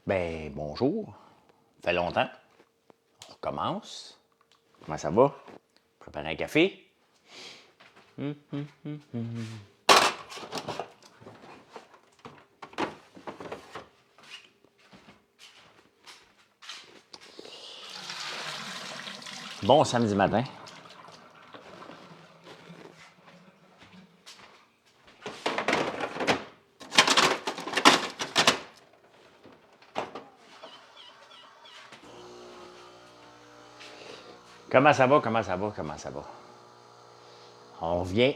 Ben, bonjour. Ça fait longtemps. On recommence. Comment ça va? Préparer un café? Bon samedi matin. Comment ça va? Comment ça va? Comment ça va? On revient.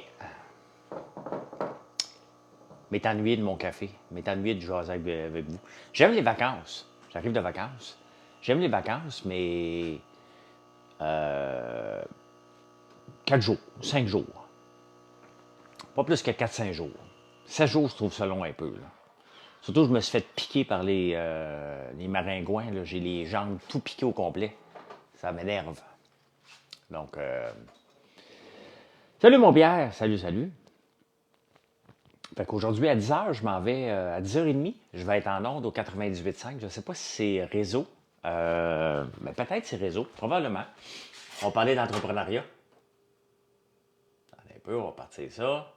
M'est ennuyé de mon café. M'est ennuyé de jaser avec vous. J'aime les vacances. J'arrive de vacances. J'aime les vacances, mais 4 jours, 5 jours. Pas plus que 4-5 jours. 7 jours, je trouve ça long un peu. Là. Surtout, je me suis fait piquer par les maringouins. Là. J'ai les jambes tout piquées au complet. Ça m'énerve. Donc, salut mon Pierre. Salut, salut. Fait qu'aujourd'hui, à 10h, je m'en vais à 10h30. Je vais être en onde au 98.5. Je ne sais pas si c'est réseau. Mais peut-être c'est réseau. Probablement. On va parler d'entrepreneuriat. Attendez un peu, on va partir ça.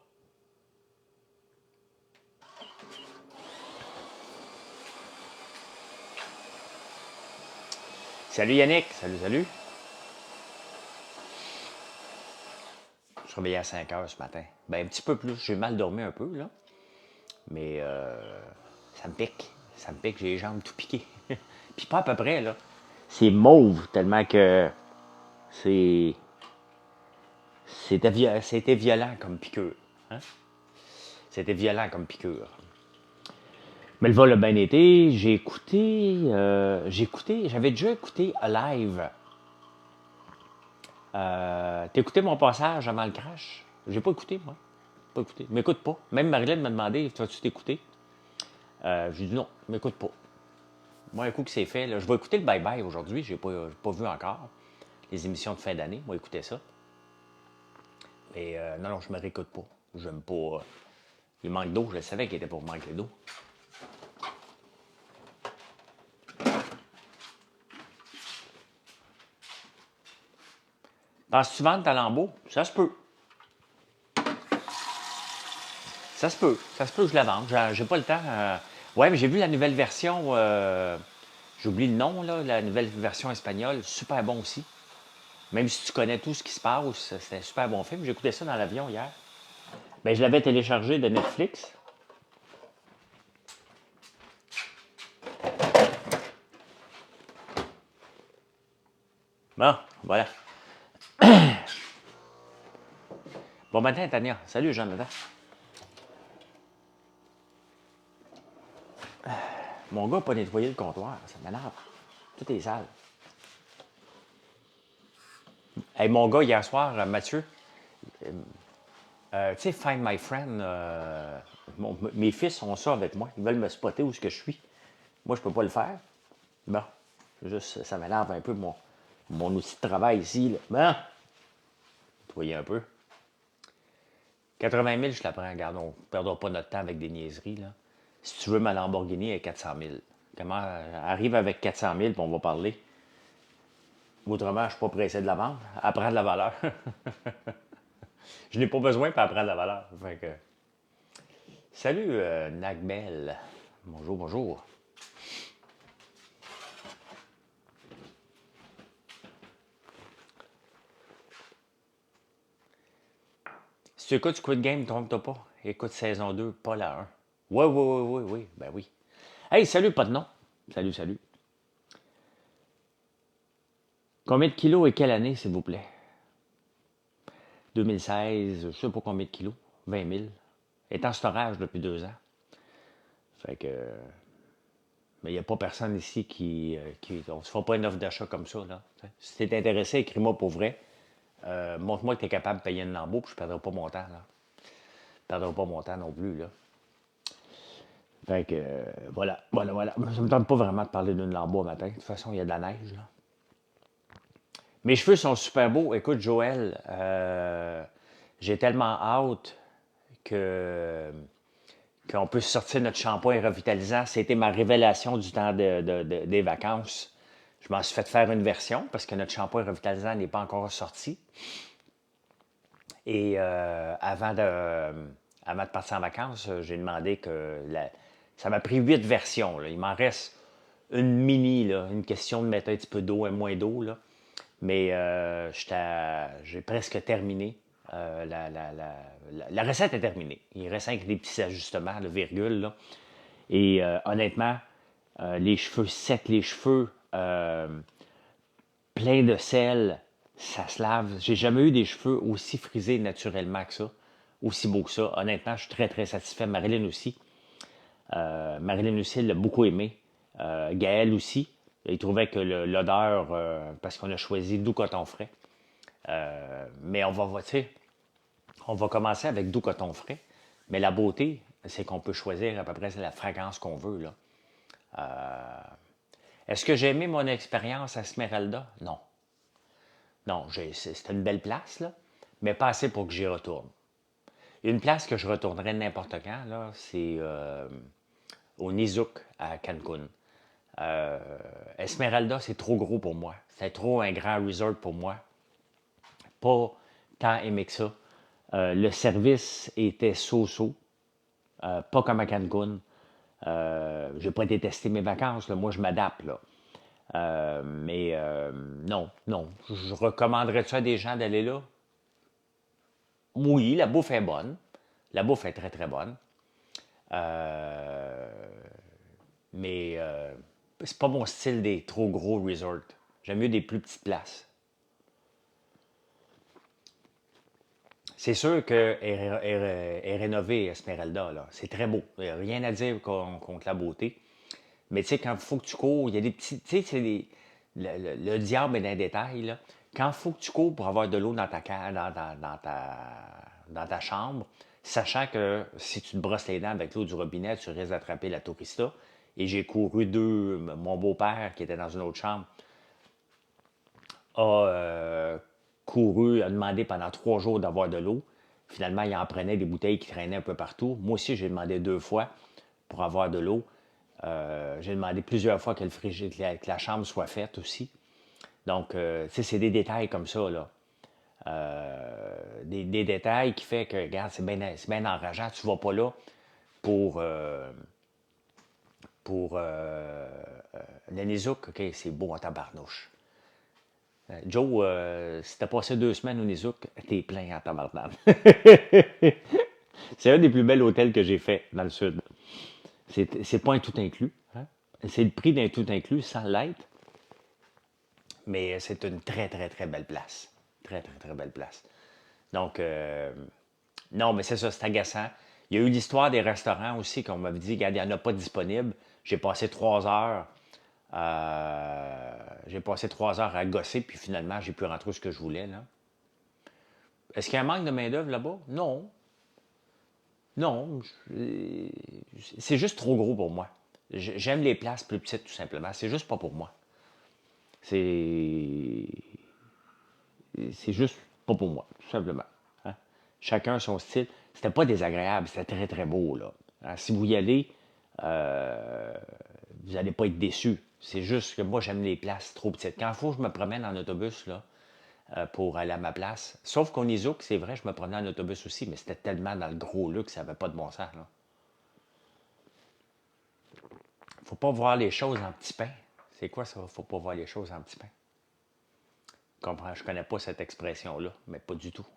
Salut Yannick. Salut, salut. Je suis réveillé à 5h ce matin. Ben, un petit peu plus. J'ai mal dormi un peu, là. Mais ça me pique. Ça me pique. J'ai les jambes tout piquées. Puis pas à peu près, là. C'est mauve, tellement que c'est... C'était violent comme piqûre. Hein? C'était violent comme piqûre. Mais le vol a bien été. J'avais déjà écouté Alive. T'as écouté mon passage avant le crash? J'ai pas écouté, moi. Pas écouté. M'écoute pas. Même Marilyn m'a demandé, tu vas-tu t'écouter? J'ai dit non, m'écoute pas. Moi, un coup que c'est fait, là, je vais écouter le bye-bye aujourd'hui. J'ai pas vu encore les émissions de fin d'année. Moi, écouter ça. Mais non, je me réécoute pas. J'aime pas. Il manque d'eau. Je savais qu'il était pour manquer d'eau. Penses-tu vendre ta Lambeau? Ça se peut. Ça se peut. Ça se peut que je la vende. J'ai pas le temps. Ouais, mais j'ai vu la nouvelle version. J'oublie le nom, là. La nouvelle version espagnole. Super bon aussi. Même si tu connais tout ce qui se passe, c'est un super bon film. J'ai écouté ça dans l'avion hier. Ben, je l'avais téléchargé de Netflix. Bon, voilà. Bon matin, Tania. Salut, Jonathan. Mon gars n'a pas nettoyé le comptoir. Ça m'énerve. Tout est sale. Hey, mon gars, hier soir, Mathieu, tu sais, Find My Friend, mes fils ont ça avec moi. Ils veulent me spotter où ce que je suis. Moi, je peux pas le faire. Bon, juste, ça m'énerve un peu mon outil de travail ici. Là. Bon, nettoyer un peu. 80 000, je la prends. Regarde, on ne perdra pas notre temps avec des niaiseries. Là. Si tu veux ma Lamborghini, elle est 400 000. Comment arrive avec 400 000 puis on va parler. Autrement, je ne suis pas pressé de la vendre. Elle prend de la valeur. Je n'ai pas besoin pour prendre de la valeur. Fait que... Salut, Nagbel. Bonjour, bonjour. Si tu écoutes Squid Game, trompe-toi pas. Écoute saison 2, pas la 1. Oui, oui, oui, oui, oui. Ben oui. Hey, salut, pas de nom. Salut, salut. Combien de kilos et quelle année, s'il vous plaît? 2016, je sais pas combien de kilos. 20 000. Est en storage depuis 2 ans. Fait que. Mais il n'y a pas personne ici on ne se fera pas une offre d'achat comme ça. Là. Si tu es intéressé, écris-moi pour vrai. Montre-moi que tu es capable de payer une lambeau, puis je ne perdrai pas mon temps. Là. Je ne perdrai pas mon temps non plus. Là. Fait que, voilà. Ça ne me tente pas vraiment de parler d'une lambeau matin. De toute façon, il y a de la neige. Là. Mes cheveux sont super beaux. Écoute, Joël, j'ai tellement hâte que qu'on peut sortir notre shampoing revitalisant. C'était ma révélation du temps des vacances. Je m'en suis fait faire une version parce que notre shampoing revitalisant n'est pas encore sorti. Et avant de partir en vacances, j'ai demandé ça m'a pris 8 versions. Là. Il m'en reste une mini, là, une question de mettre un petit peu d'eau, un moins d'eau. Là. Mais j'ai presque terminé. La recette est terminée. Il reste avec des petits ajustements, de virgule. Là. Et honnêtement, les cheveux secs, les cheveux pleins de sel, ça se lave. J'ai jamais eu des cheveux aussi frisés naturellement que ça, aussi beau que ça. Honnêtement, je suis très, très satisfait. Marilyn aussi. Marilyn aussi, elle l'a beaucoup aimé. Gaël aussi. Il trouvait que l'odeur, parce qu'on a choisi doux coton frais. Mais on va commencer avec doux coton frais. Mais la beauté, c'est qu'on peut choisir à peu près la fragrance qu'on veut. Là. Est-ce que j'ai aimé mon expérience à Esmeralda? Non. Non, c'était une belle place, là, mais pas assez pour que j'y retourne. Une place que je retournerais n'importe quand, là, c'est au Nizuc à Cancun. Esmeralda, c'est trop gros pour moi. C'était trop un grand resort pour moi. Pas tant aimé que ça. Le service était so-so. Pas comme à Cancun. Je n'ai pas détesté mes vacances. Là. Moi, je m'adapte. Là. Mais non. Je recommanderais ça à des gens d'aller là? Oui, la bouffe est bonne. La bouffe est très, très bonne. Mais c'est pas mon style des trop gros resorts. J'aime mieux des plus petites places. C'est sûr qu'elle est rénovée, Esmeralda. Là. C'est très beau. Il n'y a rien à dire contre la beauté. Mais tu sais, quand il faut que tu cours, il y a des petits. Tu sais, le diable est dans les détails. Là. Quand il faut que tu cours pour avoir de l'eau dans dans ta chambre, sachant que si tu te brosses les dents avec l'eau du robinet, tu risques d'attraper la tourista. Et j'ai couru mon beau-père, qui était dans une autre chambre, a couru, a demandé pendant 3 jours d'avoir de l'eau. Finalement, il en prenait des bouteilles qui traînaient un peu partout. Moi aussi, j'ai demandé 2 fois pour avoir de l'eau. J'ai demandé plusieurs fois que que la chambre soit faite aussi. Donc, tu sais, c'est des détails comme ça, là. Des détails qui fait que, regarde, c'est bien enrageant. Tu ne vas pas là pour le Nizuc. OK, c'est beau en tabarnouche. Joe, si t'as passé 2 semaines au Nizuc, t'es plein en tabarnouche. C'est un des plus bels hôtels que j'ai fait dans le sud. C'est pas un tout inclus. Hein? C'est le prix d'un tout inclus sans l'être. Mais c'est une très, très, très belle place. Très, très, très belle place. Donc, non, mais c'est ça, c'est agaçant. Il y a eu l'histoire des restaurants aussi qu'on m'avait dit, regarde, il n'y en a pas disponible. J'ai passé 3 heures. J'ai passé 3 heures à gosser, puis finalement, j'ai pu rentrer où ce que je voulais. Là. Est-ce qu'il y a un manque de main-d'œuvre là-bas? Non. Non. C'est juste trop gros pour moi. J'aime les places plus petites, tout simplement. C'est juste pas pour moi. C'est. C'est juste pas pour moi, tout simplement. Hein. Chacun son style. C'était pas désagréable, c'était très, très beau. Là. Hein, si vous y allez, vous n'allez pas être déçus. C'est juste que moi, j'aime les places trop petites. Quand il faut que je me promène en autobus là, pour aller à ma place, sauf qu'au Nizuc, c'est vrai, je me promenais en autobus aussi, mais c'était tellement dans le gros luxe, ça n'avait pas de bon sens. Là. Faut pas voir les choses en petits pains. C'est quoi ça? Faut pas voir les choses en petits pains. Je connais pas cette expression-là, mais pas du tout.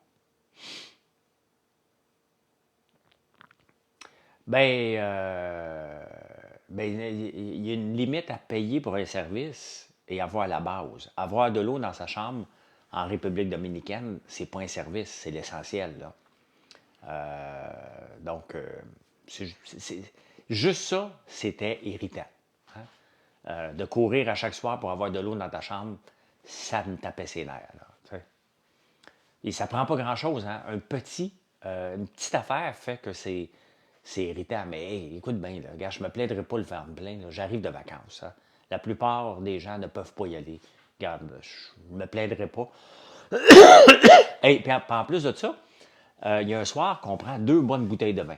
Ben, il y a une limite à payer pour un service et avoir la base. Avoir de l'eau dans sa chambre en République dominicaine, c'est pas un service, c'est l'essentiel. Là. Donc, juste ça, c'était irritant. Hein. De courir à chaque soir pour avoir de l'eau dans ta chambre, ça me tapait ses nerfs. Là, et ça prend pas grand-chose. Hein. Une petite affaire fait que c'est irritant. Mais hey, écoute bien, là, gars, je me plaindrai pas le faire plein. J'arrive de vacances. Hein. La plupart des gens ne peuvent pas y aller. Regarde, je ne me plaindrai pas. Et puis en plus de ça, il y a un soir qu'on prend 2 bonnes bouteilles de vin.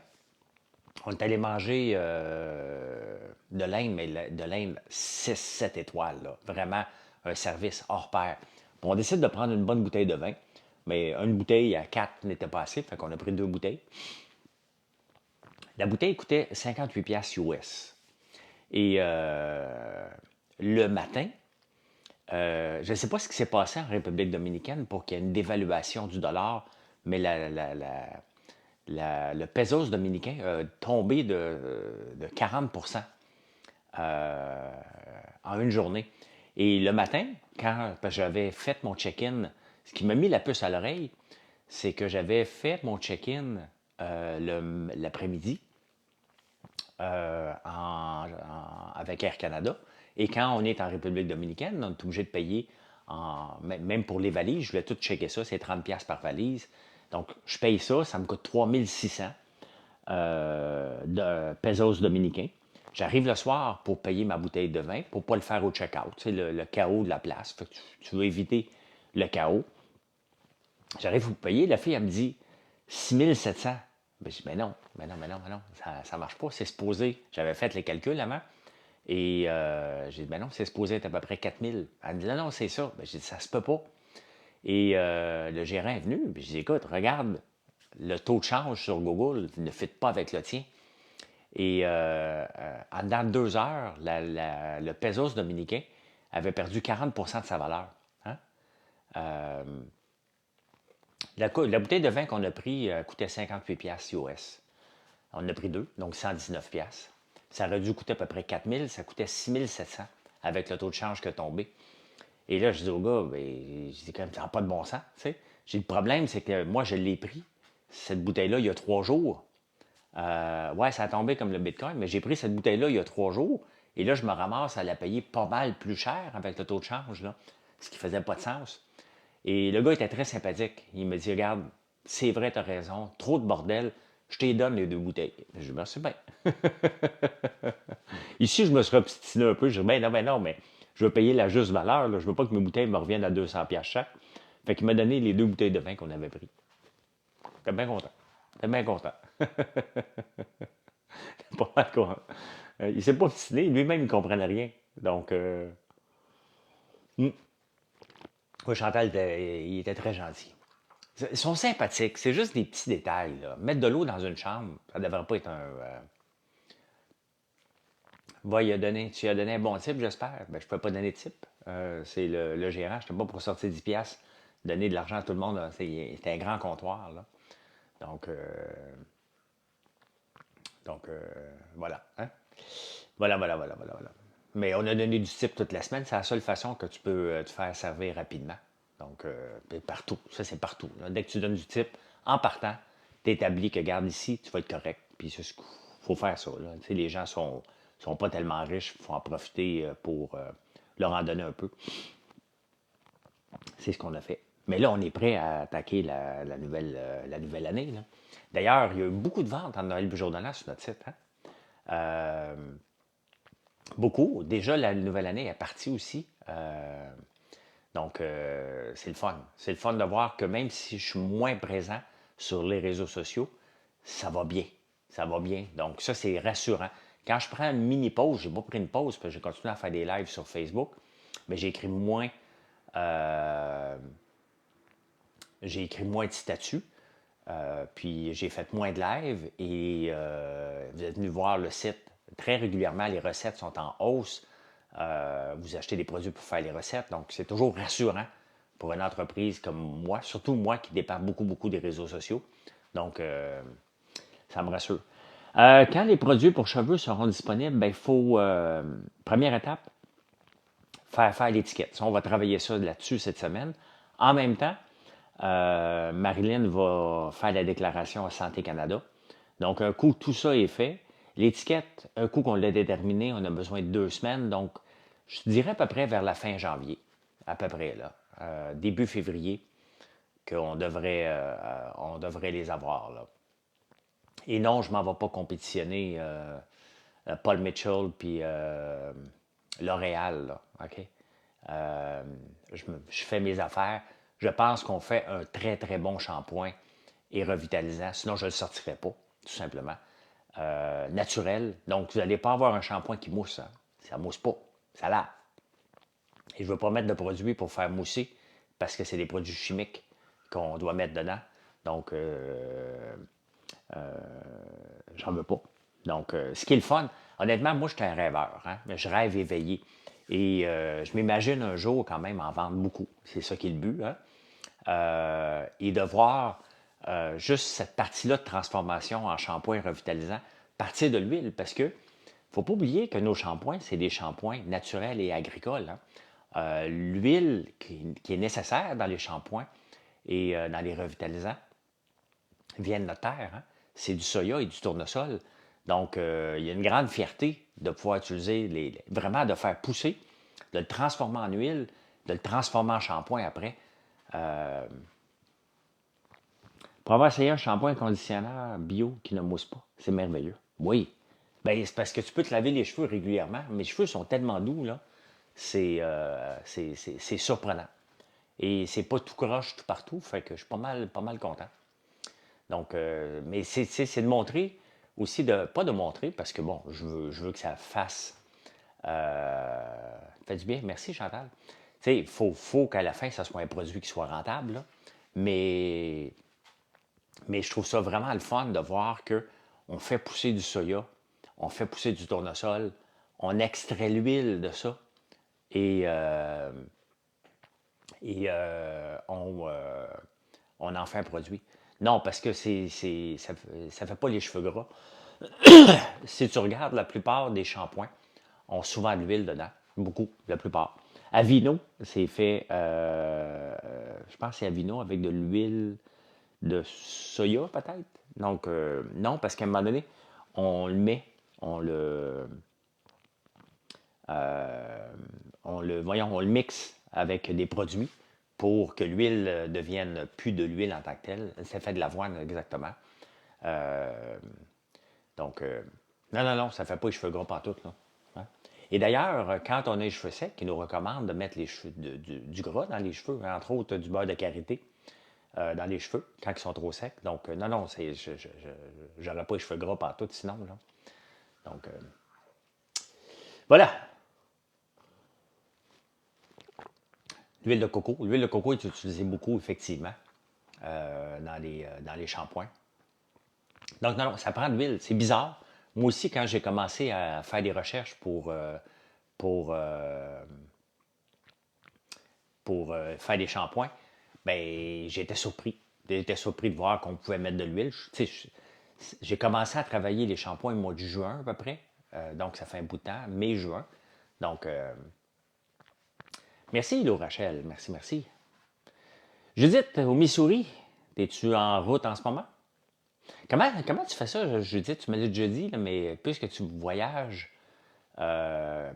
On est allé manger de l'Inde, mais de l'Inde 6-7 étoiles. Là. Vraiment un service hors pair. Puis on décide de prendre une bonne bouteille de vin, mais une bouteille à 4 n'était pas assez, fait qu'on a pris 2 bouteilles. La bouteille coûtait 58 piastres US. Et le matin, je ne sais pas ce qui s'est passé en République dominicaine pour qu'il y ait une dévaluation du dollar, mais le pesos dominicain a tombé de 40 en une journée. Et le matin, parce que j'avais fait mon check-in, ce qui m'a mis la puce à l'oreille, c'est que j'avais fait mon check-in l'après-midi avec Air Canada. Et quand on est en République dominicaine, on est obligé de payer, même pour les valises, je voulais tout checker ça, c'est 30$ par valise. Donc, je paye ça, ça me coûte 3600 de pesos dominicains. J'arrive le soir pour payer ma bouteille de vin, pour ne pas le faire au check-out, tu sais, le chaos de la place. Fait que tu veux éviter le chaos. J'arrive pour payer, la fille, elle me dit 6700. Ben, je dis, mais non, ça ne marche pas, c'est supposé. J'avais fait les calculs avant. Et j'ai dit, ben non, c'est supposé être à peu près 4000. Elle me dit, non, c'est ça. Ben, j'ai dit, ça se peut pas. Et le gérant est venu. Puis j'ai dit, écoute, regarde, le taux de change sur Google ne fit pas avec le tien. Et en dedans de 2 heures, le pesos dominicain avait perdu 40 de sa valeur. Hein? La bouteille de vin qu'on a pris coûtait 58 piastres US. On en a pris 2, donc 119 piastres. Ça aurait dû coûter à peu près 4000, ça coûtait 6700 avec le taux de change qui a tombé. Et là, je dis au gars, ben, je dis quand même, ça n'a pas de bon sens. J'ai dit, le problème, c'est que moi, je l'ai pris, cette bouteille-là, il y a 3 jours. Ouais, ça a tombé comme le Bitcoin, mais j'ai pris cette bouteille-là il y a 3 jours. Et là, je me ramasse à la payer pas mal plus cher avec le taux de change, là, ce qui faisait pas de sens. Et le gars était très sympathique. Il me dit, regarde, c'est vrai, tu as raison, trop de bordel, je te donne les 2 bouteilles. Je dis, merci bien. Ici, je me serais obstiné un peu. Je dis, ben non, mais je veux payer la juste valeur. Là. Je veux pas que mes bouteilles me reviennent à 200$ chaque. Fait qu'il m'a donné les 2 bouteilles de vin qu'on avait pris. J'étais bien content. J'étais bien content. Pas mal content. Il s'est pas obstiné. Lui-même, il ne comprenait rien. Donc, Chantal, il était très gentil. Ils sont sympathiques. C'est juste des petits détails. Là. Mettre de l'eau dans une chambre, ça ne devrait pas être un... tu as donné un bon type, j'espère. Ben, je ne peux pas donner de type. C'est le gérant. Je n'étais pas pour sortir 10 piastres, donner de l'argent à tout le monde. C'était un grand comptoir. Là. Donc, voilà. Hein? Voilà. Mais on a donné du type toute la semaine. C'est la seule façon que tu peux te faire servir rapidement. Donc, partout. Ça, c'est partout. Là. Dès que tu donnes du type, en partant, tu établis que, garde ici, tu vas être correct. Puis, il faut faire ça. Là. Tu sais, les gens sont pas tellement riches. Il faut en profiter pour leur en donner un peu. C'est ce qu'on a fait. Mais là, on est prêt à attaquer la nouvelle année. Là. D'ailleurs, il y a eu beaucoup de ventes en Noël et jour de l'an sur notre site. Hein? Beaucoup. Déjà, la nouvelle année est partie aussi. Donc, c'est le fun. C'est le fun de voir que même si je suis moins présent sur les réseaux sociaux, ça va bien. Ça va bien. Donc, ça, c'est rassurant. Quand je prends une mini-pause, j'ai pas pris une pause parce que j'ai continué à faire des lives sur Facebook, mais j'ai écrit moins de statuts, puis j'ai fait moins de lives et vous êtes venu voir le site très régulièrement. Les recettes sont en hausse. Vous achetez des produits pour faire les recettes. Donc, c'est toujours rassurant pour une entreprise comme moi, surtout moi qui dépend beaucoup des réseaux sociaux. Donc, ça me rassure. Quand les produits pour cheveux seront disponibles, il faut, première étape, faire l'étiquette. Ça, on va travailler ça là-dessus cette semaine. En même temps, Marilyn va faire la déclaration à Santé Canada. Donc, un coup, tout ça est fait. L'étiquette, un coup qu'on l'a déterminée, on a besoin de 2 semaines. Donc, je dirais à peu près vers la fin janvier, à peu près là, début février, qu'on devrait les avoir là. Et non, je ne m'en vais pas compétitionner Paul Mitchell puis L'Oréal, là, OK? Je fais mes affaires. Je pense qu'on fait un très bon shampoing et revitalisant. Sinon, je ne le sortirais pas, tout simplement. naturel. Donc, vous n'allez pas avoir un shampoing qui mousse. Hein. Ça ne mousse pas. Ça lave. Et je ne veux pas mettre de produits pour faire mousser parce que c'est des produits chimiques qu'on doit mettre dedans. Donc, j'en veux pas. Donc, ce qui est le fun, honnêtement, moi, je suis un rêveur. Hein? Mais je rêve éveillé. Et je m'imagine un jour quand même en vendre beaucoup. C'est ça qui est le but. Hein? Et de voir juste cette partie-là de transformation en shampoing revitalisant partir de l'huile. Parce que faut pas oublier que nos shampoings, c'est des shampoings naturels et agricoles. Hein? L'huile qui est nécessaire dans les shampoings et dans les revitalisants vient de notre terre. Hein? C'est du soya et du tournesol. Donc, il y a une grande fierté de pouvoir utiliser, vraiment de faire pousser, de le transformer en huile, de le transformer en shampoing après. Pour avoir essayé un shampoing conditionneur bio qui ne mousse pas, c'est merveilleux. Oui. Ben, c'est parce que tu peux te laver les cheveux régulièrement. Mes cheveux sont tellement doux, là. C'est surprenant. Et c'est pas tout croche tout partout, fait que je suis pas mal content. Donc, mais c'est de montrer aussi, pas de montrer, parce que bon, je veux que ça fasse, fait du bien. Merci Chantal. Tu sais, il faut qu'à la fin, ça soit un produit qui soit rentable, là. Mais, mais je trouve ça vraiment le fun de voir que on fait pousser du soya, on fait pousser du tournesol, on extrait l'huile de ça et on en fait un produit. Non, parce que ça fait pas les cheveux gras. Si tu regardes, la plupart des shampoings ont souvent de l'huile dedans. Beaucoup, la plupart. Avino, c'est fait, je pense que c'est Avino avec de l'huile de soya, peut-être. Donc, non, parce qu'à un moment donné, on le met, on le, on le mixe avec des produits pour que l'huile devienne plus de l'huile en tant que telle. C'est fait de l'avoine, exactement. Euh, donc, non, non, non, ça ne fait pas les cheveux gras pantoute, là. Hein? Et d'ailleurs, quand on a les cheveux secs, ils nous recommandent de mettre les cheveux, du gras dans les cheveux, entre autres du beurre de karité dans les cheveux quand ils sont trop secs. Donc, non, non, je n'aurais pas les cheveux gras pantoute sinon. Là. Donc, voilà. L'huile de coco. L'huile de coco est utilisée beaucoup, effectivement, dans les shampoings. Donc, non, non, ça prend de l'huile. C'est bizarre. Moi aussi, quand j'ai commencé à faire des recherches pour, euh, pour faire des shampoings, ben, j'étais surpris. J'étais surpris de voir qu'on pouvait mettre de l'huile. J'ai commencé à travailler les shampoings au mois de juin à peu près. Donc, ça fait un bout de temps, mai-juin. Donc, merci, Lou Rachel. Merci, merci. Judith, au Missouri, es-tu en route en ce moment? Comment tu fais ça, Judith? Tu me l'as déjà dit, là, mais puisque tu voyages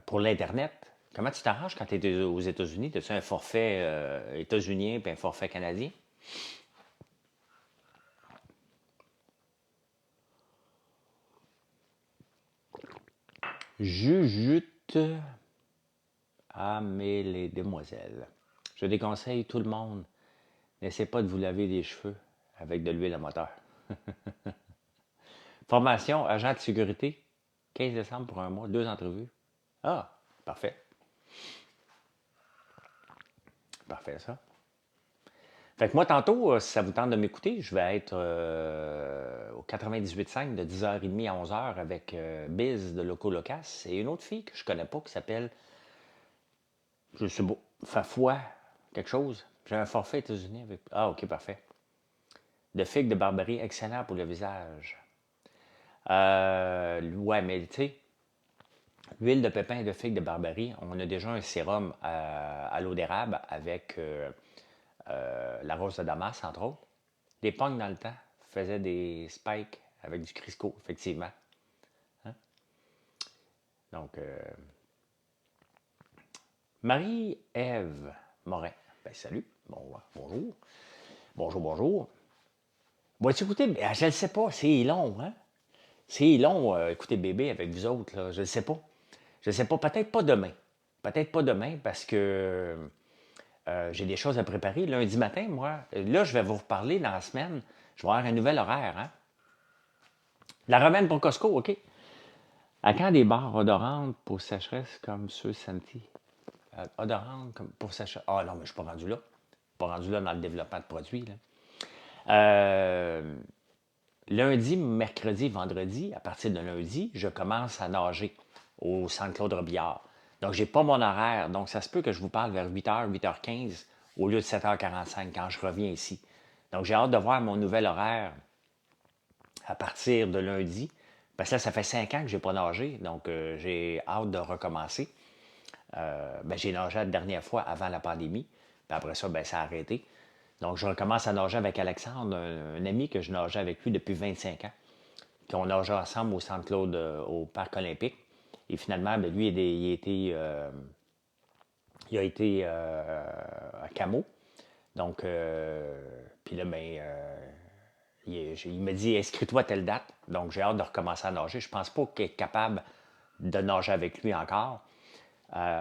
pour l'Internet, comment tu t'arranges quand tu es aux États-Unis? As-tu un forfait états-unien et un forfait canadien? Jujute à mes les demoiselles. Je déconseille tout le monde. N'essayez pas de vous laver les cheveux avec de l'huile à moteur. Formation, agent de sécurité, 15 décembre pour un mois, 2 entrevues. Ah, parfait. Parfait, ça. Fait que moi, tantôt, si ça vous tente de m'écouter, je vais être au 98.5 de 10h30 à 11h avec Biz de Loco Locas et une autre fille que je connais pas qui s'appelle, je sais pas, Fafoua, quelque chose. J'ai un forfait États-Unis avec. Ah, ok, parfait. De figues de Barbarie, excellent pour le visage. Ouais, mais tu sais, l'huile de pépin et de figues de Barbarie, on a déjà un sérum à l'eau d'érable avec la rose de Damas, entre autres. Les punks, dans le temps, faisaient des spikes avec du Crisco, effectivement. Hein? Donc, Marie-Ève Morin. Ben, salut. Bonjour. Bonjour, bonjour. Bon, écoutez, je ne sais pas, c'est long, hein? C'est long, écouter bébé avec vous autres, là. Je ne sais pas. Je ne sais pas, peut-être pas demain. Peut-être pas demain parce que j'ai des choses à préparer. Lundi matin, moi, là, je vais vous reparler dans la semaine. Je vais avoir un nouvel horaire, hein? La romaine pour Costco, OK. À quand des barres odorantes pour sécheresse comme ceux Santi? Odorantes comme pour sécheresse. Ah non, mais je suis pas rendu là. Pas rendu là dans le développement de produits. Là. Lundi, mercredi, vendredi, à partir de lundi, je commence à nager au Centre Claude Robillard. Donc, j'ai pas mon horaire. Donc, ça se peut que je vous parle vers 8h, 8h15 au lieu de 7h45 quand je reviens ici. Donc, j'ai hâte de voir mon nouvel horaire à partir de lundi. Parce que là, ça fait 5 ans que je n'ai pas nagé. Donc, j'ai hâte de recommencer. J'ai nagé la dernière fois avant la pandémie. Puis après ça, ça a arrêté. Donc, je recommence à nager avec Alexandre, un ami que je nageais avec lui depuis 25 ans. Puis on nageait ensemble au Centre Claude, au Parc olympique. Et finalement, lui, il a été à Camo. Donc, puis là, il m'a dit, inscris-toi à telle date. Donc, j'ai hâte de recommencer à nager. Je ne pense pas qu'il est capable de nager avec lui encore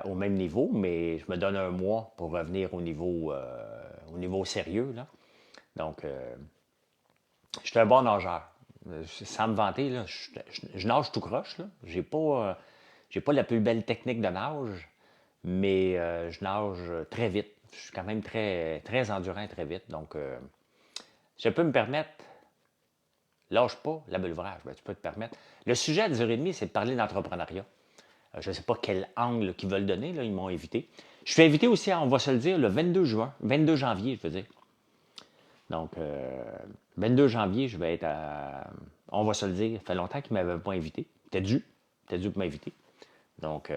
au même niveau, mais je me donne un mois pour revenir au niveau sérieux. Là. Donc, je suis un bon nageur. Sans me vanter, là, je nage tout croche. Je n'ai pas la plus belle technique de nage, mais je nage très vite. Je suis quand même très, très endurant très vite. Donc, je peux me permettre, lâche pas la belle ouvrage, tu peux te permettre. Le sujet à 10h30, c'est de parler d'entrepreneuriat. Je ne sais pas quel angle qu'ils veulent donner, là, ils m'ont invité. Je suis invité aussi, on va se le dire, le 22 janvier, je veux dire. Donc, 22 janvier, je vais être à. On va se le dire, ça fait longtemps qu'ils ne m'avaient pas invité. T'es dû pour m'inviter. Donc,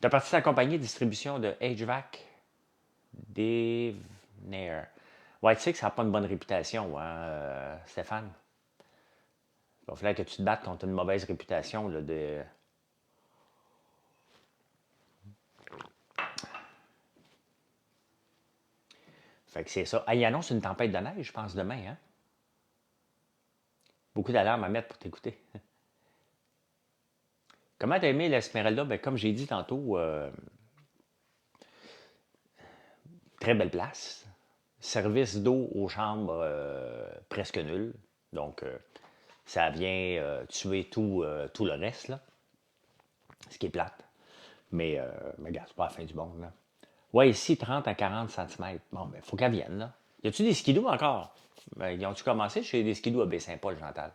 tu as parti de la compagnie de distribution de HVAC Devnair. Ouais, tu sais que ça n'a pas une bonne réputation, hein, Stéphane? Il va falloir que tu te battes contre une mauvaise réputation là, de. Fait que c'est ça. Ah, il annonce une tempête de neige, je pense, demain, hein? Beaucoup d'alarmes à mettre pour t'écouter. Comment t'as aimé l'Esmeralda? Comme j'ai dit tantôt, très belle place. Service d'eau aux chambres presque nul. Donc, ça vient tuer tout le reste, là. Ce qui est plate. Mais regarde, c'est pas la fin du monde, là. Ouais, ici, 30 à 40 cm. Bon, il faut qu'elle vienne, là. Y a-tu des skidoo encore? Ils ont-tu commencé chez des skidoo à Baie-Saint-Paul, Chantal?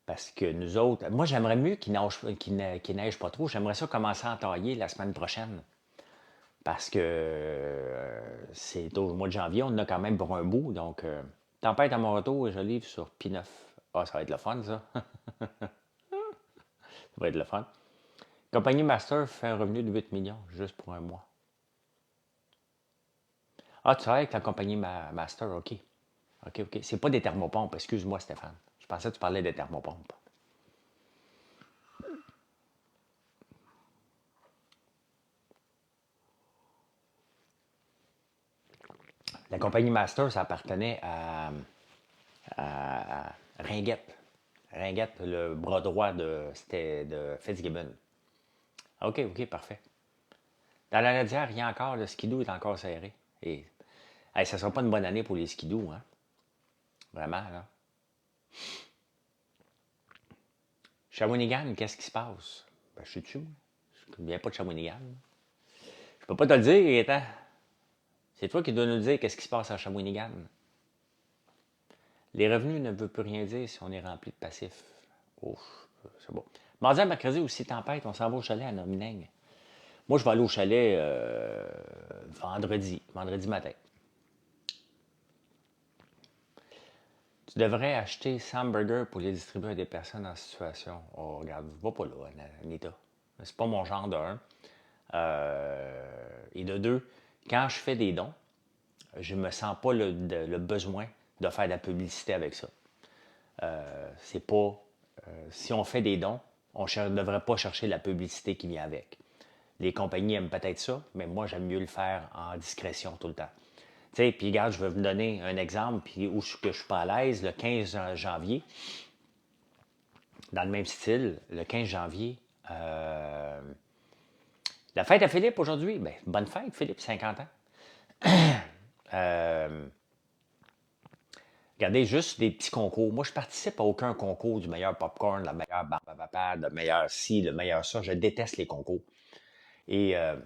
Parce que nous autres, moi, j'aimerais mieux qu'il neige pas trop. J'aimerais ça commencer à entailler la semaine prochaine. Parce que c'est au mois de janvier, on en a quand même pour un bout. Donc, tempête à mon retour et je livre sur P9. Ah, ça va être le fun, ça. Ça va être le fun. Compagnie Master fait un revenu de 8 millions juste pour un mois. Ah, tu travailles avec la compagnie Master, OK. OK. C'est pas des thermopompes, excuse-moi, Stéphane. Je pensais que tu parlais des thermopompes. La compagnie Master, ça appartenait à Ringuette. Ringuette, le bras droit c'était de Fitzgibbon. OK, parfait. Dans la Nadière, rien encore, le skidoo est encore serré. Et ça ne sera pas une bonne année pour les skidoo, hein? Vraiment, là. Shawinigan, qu'est-ce qui se passe? Je suis dessus, moi. Je ne viens pas de Shawinigan. Je peux pas te le dire, Gaétan. C'est toi qui dois nous dire qu'est-ce qui se passe à Shawinigan. Les revenus ne veulent plus rien dire si on est rempli de passifs. Ouf, c'est bon. Mardi à mercredi aussi, tempête, on s'en va au chalet à Nomineng. Moi, je vais aller au chalet vendredi matin. Tu devrais acheter 100 burgers pour les distribuer à des personnes en situation. Oh, regarde, va pas là, Anita. C'est pas mon genre de un. Et de deux, quand je fais des dons, je me sens pas le besoin de faire de la publicité avec ça. C'est pas. Si on fait des dons, on ne devrait pas chercher la publicité qui vient avec. Les compagnies aiment peut-être ça, mais moi, j'aime mieux le faire en discrétion tout le temps. Tu sais, puis regarde, je vais vous donner un exemple, puis où je suis pas à l'aise, le 15 janvier, dans le même style, le 15 janvier, la fête à Philippe aujourd'hui, bonne fête, Philippe, 50 ans. Regardez, juste des petits concours. Moi, je participe à aucun concours du meilleur popcorn, la meilleure barbe à papa, le meilleur ci, le meilleur ça. Je déteste les concours. Et, euh,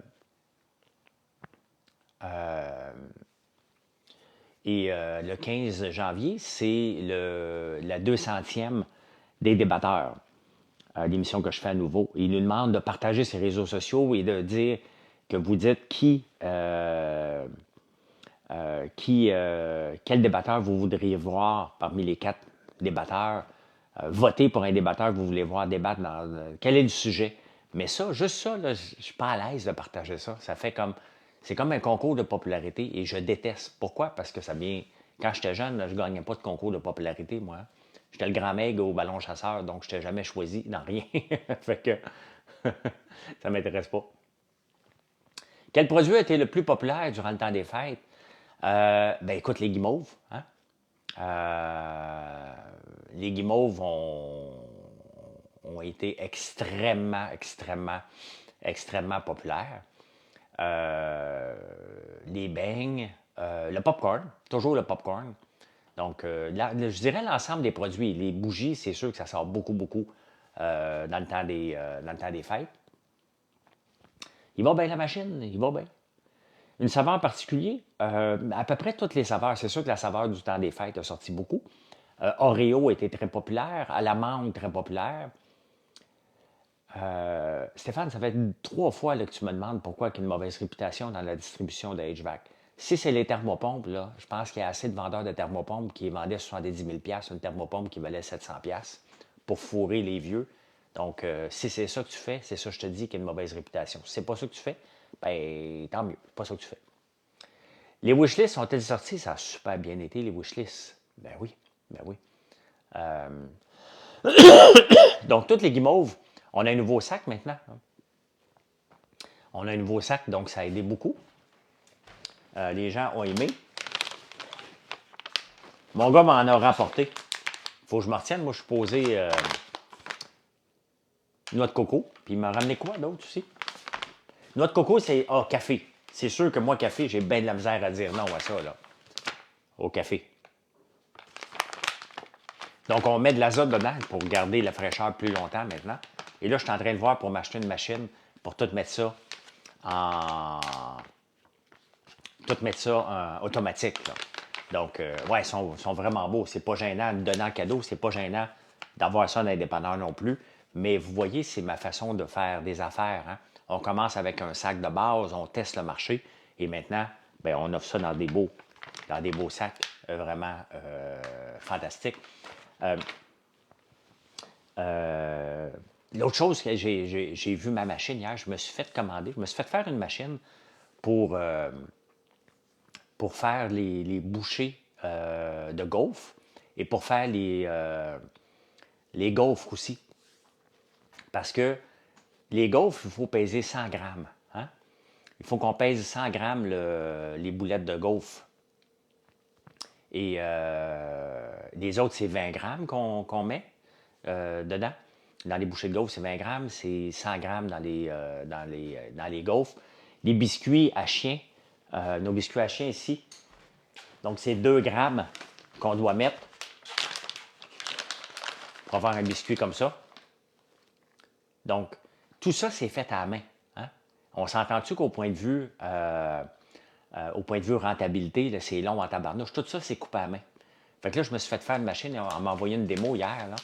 euh, le 15 janvier, c'est la 200e des débatteurs, l'émission que je fais à nouveau. Il nous demande de partager ses réseaux sociaux et de dire que vous dites quel débatteur vous voudriez voir parmi les 4 débatteurs. Votez pour un débatteur que vous voulez voir débattre quel est le sujet. Mais ça, juste ça, là, je ne suis pas à l'aise de partager ça. C'est comme un concours de popularité et je déteste. Pourquoi? Parce que ça vient. Quand j'étais jeune, là, je ne gagnais pas de concours de popularité, moi. J'étais le grand maigre au ballon chasseur, donc je n'étais jamais choisi dans rien. Fait que ça ne m'intéresse pas. Quel produit a été le plus populaire durant le temps des fêtes? Ben écoute, les guimauves. Hein? Les guimauves ont été extrêmement populaires. Les beignes, le popcorn, toujours le popcorn. Donc, je dirais l'ensemble des produits. Les bougies, c'est sûr que ça sort beaucoup dans le temps des fêtes. Il va bien la machine, il va bien. Une saveur en particulier, à peu près toutes les saveurs. C'est sûr que la saveur du temps des fêtes a sorti beaucoup. Oreo était très populaire, à l'amande très populaire. Stéphane, ça fait 3 fois là, que tu me demandes pourquoi il y a une mauvaise réputation dans la distribution de HVAC. Si c'est les thermopompes, là, je pense qu'il y a assez de vendeurs de thermopompes qui vendaient 70 000 $, une thermopompe qui valait 700 $ pour fourrer les vieux. Donc, si c'est ça que tu fais, c'est ça que je te dis qu'il y a une mauvaise réputation. Si c'est pas ça que tu fais, ben tant mieux, c'est pas ça que tu fais. Les wishlists sont-elles sorties? Ça a super bien été, les wishlists. Ben oui. Donc, toutes les guimauves, on a un nouveau sac maintenant. On a un nouveau sac, donc ça a aidé beaucoup. Les gens ont aimé. Mon gars m'en a rapporté. Il faut que je me retienne. Moi, je suis posé noix de coco. Puis il m'a ramené quoi d'autre aussi? Noix de coco, c'est café. C'est sûr que moi, café, j'ai bien de la misère à dire non à ça, là. Au café. Donc, on met de l'azote dedans pour garder la fraîcheur plus longtemps maintenant. Et là, je suis en train de voir pour m'acheter une machine pour tout mettre ça automatique. Là. Donc, ouais, ils sont vraiment beaux. C'est pas gênant de donner en cadeau. C'est pas gênant d'avoir ça dans les dépanneurs non plus. Mais vous voyez, c'est ma façon de faire des affaires. Hein? On commence avec un sac de base, on teste le marché. Et maintenant, ben, on offre ça dans des beaux sacs vraiment fantastiques. L'autre chose que j'ai vu ma machine hier, je me suis fait faire une machine pour faire les bouchées de gaufres et pour faire les gaufres aussi. Parce que les gaufres, il faut peser 100 grammes. Hein? Il faut qu'on pèse 100 grammes les boulettes de gaufres. Et les autres, c'est 20 grammes qu'on met dedans. Dans les bouchées de gaufres, c'est 20 grammes. C'est 100 grammes dans les gaufres. Les biscuits à chien, nos biscuits à chien ici. Donc, c'est 2 grammes qu'on doit mettre pour avoir un biscuit comme ça. Donc, tout ça, c'est fait à la main. Hein? On s'entend-tu qu'au point de vue rentabilité, là, c'est long en tabarnouche. Tout ça, c'est coupé à la main. Fait que là, je me suis fait faire une machine. On m'a envoyé une démo hier. Là.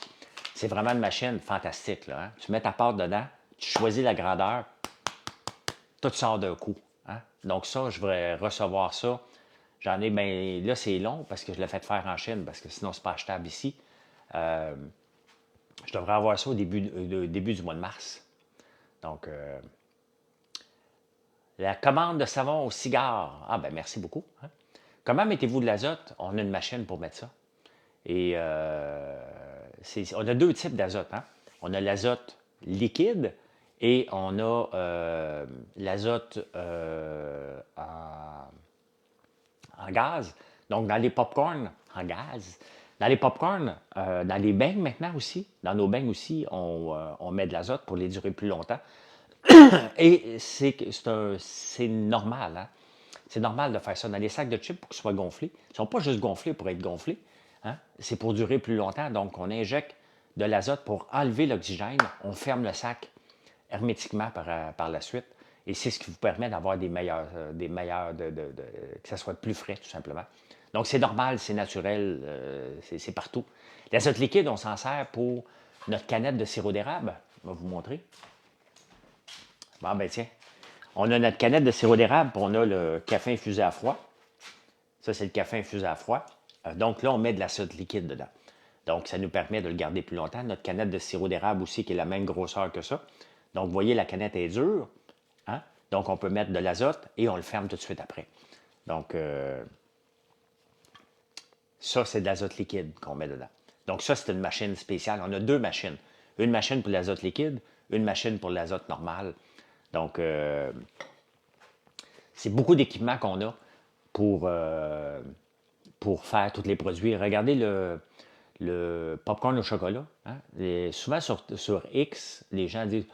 C'est vraiment une machine fantastique. Là, hein? Tu mets ta pâte dedans, tu choisis la grandeur, tout sort d'un coup. Hein? Donc ça, je vais recevoir ça. J'en ai, ben là, c'est long parce que je l'ai fait faire en Chine, parce que sinon, c'est pas achetable ici. Je devrais avoir ça au début du mois de mars. Donc, la commande de savon au cigare. Ah, ben merci beaucoup. Hein? Comment mettez-vous de l'azote? On a une machine pour mettre ça. Et on a 2 types d'azote. Hein? On a l'azote liquide et on a l'azote en gaz. Donc, dans les pop-corn, en gaz. Dans les pop-corn, dans les beignes maintenant aussi, dans nos beignes aussi, on met de l'azote pour les durer plus longtemps. Et c'est normal. Hein? C'est normal de faire ça. Dans les sacs de chips, pour qu'ils soient gonflés, ils ne sont pas juste gonflés pour être gonflés. Hein? C'est pour durer plus longtemps. Donc, on injecte de l'azote pour enlever l'oxygène. On ferme le sac hermétiquement par la suite. Et c'est ce qui vous permet d'avoir des meilleurs, que ça soit plus frais, tout simplement. Donc, c'est normal, c'est naturel, c'est partout. L'azote liquide, on s'en sert pour notre canette de sirop d'érable. Je vais vous montrer. Bon, ben tiens. On a notre canette de sirop d'érable, puis on a le café infusé à froid. Ça, c'est le café infusé à froid. Donc là, on met de l'azote liquide dedans. Donc, ça nous permet de le garder plus longtemps. Notre canette de sirop d'érable aussi, qui est la même grosseur que ça. Donc, vous voyez, la canette est dure. Hein? Donc, on peut mettre de l'azote et on le ferme tout de suite après. Donc, ça, c'est de l'azote liquide qu'on met dedans. Donc, ça, c'est une machine spéciale. On a deux machines. Une machine pour l'azote liquide, une machine pour l'azote normal. Donc, c'est beaucoup d'équipements qu'on a pour faire tous les produits. Regardez le popcorn au chocolat. Hein? Souvent sur X, les gens disent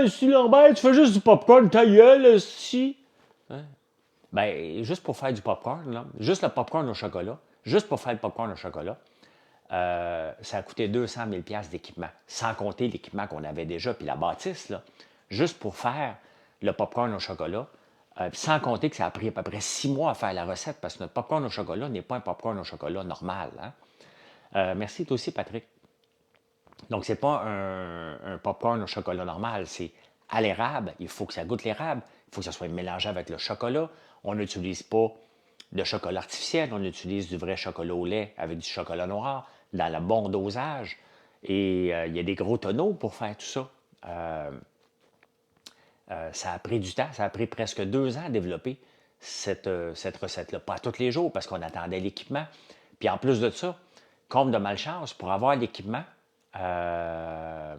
si Lambert, tu fais juste du popcorn, ta gueule, si. Hein? Ben, juste pour faire du popcorn, là, juste le popcorn au chocolat, juste pour faire le popcorn au chocolat, ça a coûté 200 000 $ d'équipement, sans compter l'équipement qu'on avait déjà, puis la bâtisse, là, juste pour faire le popcorn au chocolat, sans compter que ça a pris à peu près 6 mois à faire la recette, parce que notre popcorn au chocolat n'est pas un popcorn au chocolat normal. Hein? Merci, toi aussi, Patrick. Donc, ce n'est pas un popcorn au chocolat normal, c'est à l'érable. Il faut que ça goûte l'érable, il faut que ça soit mélangé avec le chocolat. On n'utilise pas de chocolat artificiel, on utilise du vrai chocolat au lait avec du chocolat noir, dans le bon dosage. Et il y a des gros tonneaux pour faire tout ça. Ça a pris du temps, ça a pris presque 2 ans à développer cette recette-là. Pas tous les jours, parce qu'on attendait l'équipement. Puis en plus de ça, comble de malchance, pour avoir l'équipement, à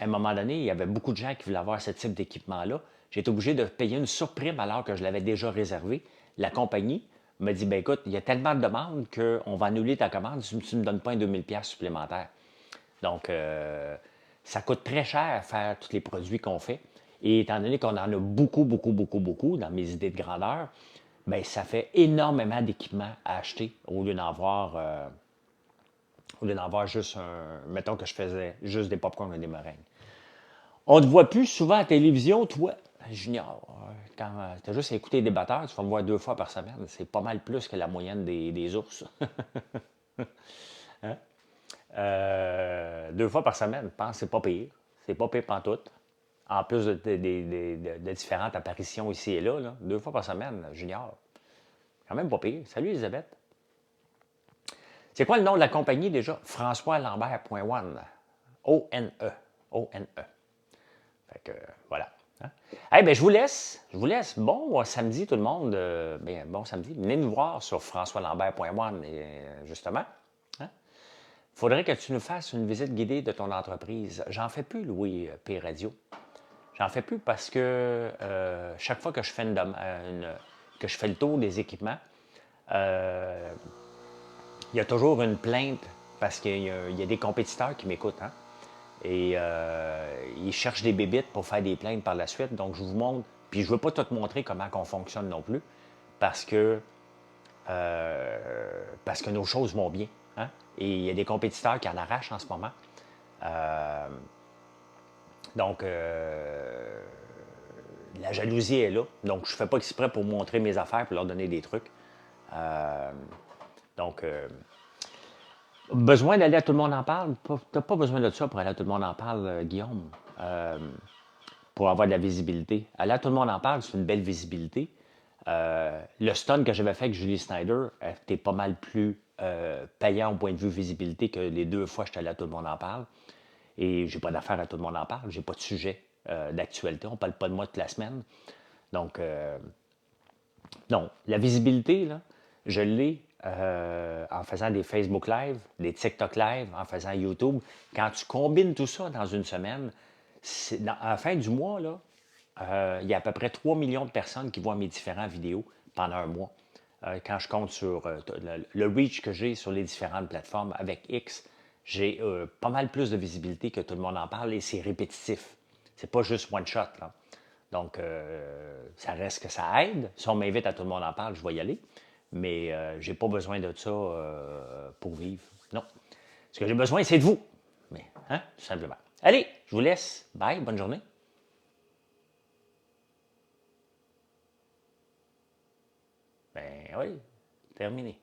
un moment donné, il y avait beaucoup de gens qui voulaient avoir ce type d'équipement-là. J'ai été obligé de payer une surprime alors que je l'avais déjà réservé. La compagnie m'a dit, ben écoute, il y a tellement de demandes qu'on va annuler ta commande si tu ne me donnes pas un 2000 $ supplémentaire. Donc, ça coûte très cher à faire tous les produits qu'on fait. Et étant donné qu'on en a beaucoup, beaucoup, beaucoup, beaucoup dans mes idées de grandeur, bien, ça fait énormément d'équipements à acheter au lieu d'en avoir juste mettons que je faisais juste des popcorns et des meringues. On ne te voit plus souvent à la télévision, toi, Junior. Quand tu as juste écouté les débatteurs, tu vas me voir 2 fois par semaine. C'est pas mal plus que la moyenne des ours. Hein? 2 fois par semaine, je pense que c'est pas pire. C'est pas pire pantoute. En plus de différentes apparitions ici et là, 2 fois par semaine, Junior. Quand même pas pire. Salut, Elisabeth. C'est quoi le nom de la compagnie déjà? François Lambert.one. O-N-E. O-N-E. Fait que, voilà. Hein? Hey, ben, je vous laisse. Bon samedi, tout le monde. Bon samedi. Venez nous voir sur françoislambert.one, justement. Hein? Faudrait que tu nous fasses une visite guidée de ton entreprise. J'en fais plus, Louis P. Radio. J'en fais plus parce que chaque fois que je fais que je fais le tour des équipements, il y a toujours une plainte parce qu'il y a des compétiteurs qui m'écoutent. Hein? Et ils cherchent des bébites pour faire des plaintes par la suite. Donc, je vous montre. Puis, je ne veux pas tout te montrer comment on fonctionne non plus parce que nos choses vont bien. Hein? Et il y a des compétiteurs qui en arrachent en ce moment. Donc, la jalousie est là. Donc, je ne fais pas exprès pour montrer mes affaires, pour leur donner des trucs. Donc, besoin d'aller à Tout le monde en parle? Tu n'as pas besoin de ça pour aller à Tout le monde en parle, Guillaume, pour avoir de la visibilité. Aller à Tout le monde en parle, c'est une belle visibilité. Le stun que j'avais fait avec Julie Snyder était pas mal plus payant au point de vue visibilité que les 2 fois que j'étais allé à Tout le monde en parle. Et j'ai pas d'affaire à Tout le monde en parle. J'ai pas de sujet d'actualité. On parle pas de moi toute la semaine. Donc, non. La visibilité, là, je l'ai en faisant des Facebook Live, des TikTok Live, en faisant YouTube. Quand tu combines tout ça dans une semaine, à la fin du mois, là, il y a à peu près 3 millions de personnes qui voient mes différentes vidéos pendant un mois. Quand je compte sur le reach que j'ai sur les différentes plateformes avec X, j'ai pas mal plus de visibilité que Tout le monde en parle et c'est répétitif. C'est pas juste one shot. Là. Donc, ça reste que ça aide. Si on m'invite à Tout le monde en parle, je vais y aller. Mais je n'ai pas besoin de ça pour vivre. Non. Ce que j'ai besoin, c'est de vous. Mais, hein, tout simplement. Allez, je vous laisse. Bye, bonne journée. Ben oui, terminé.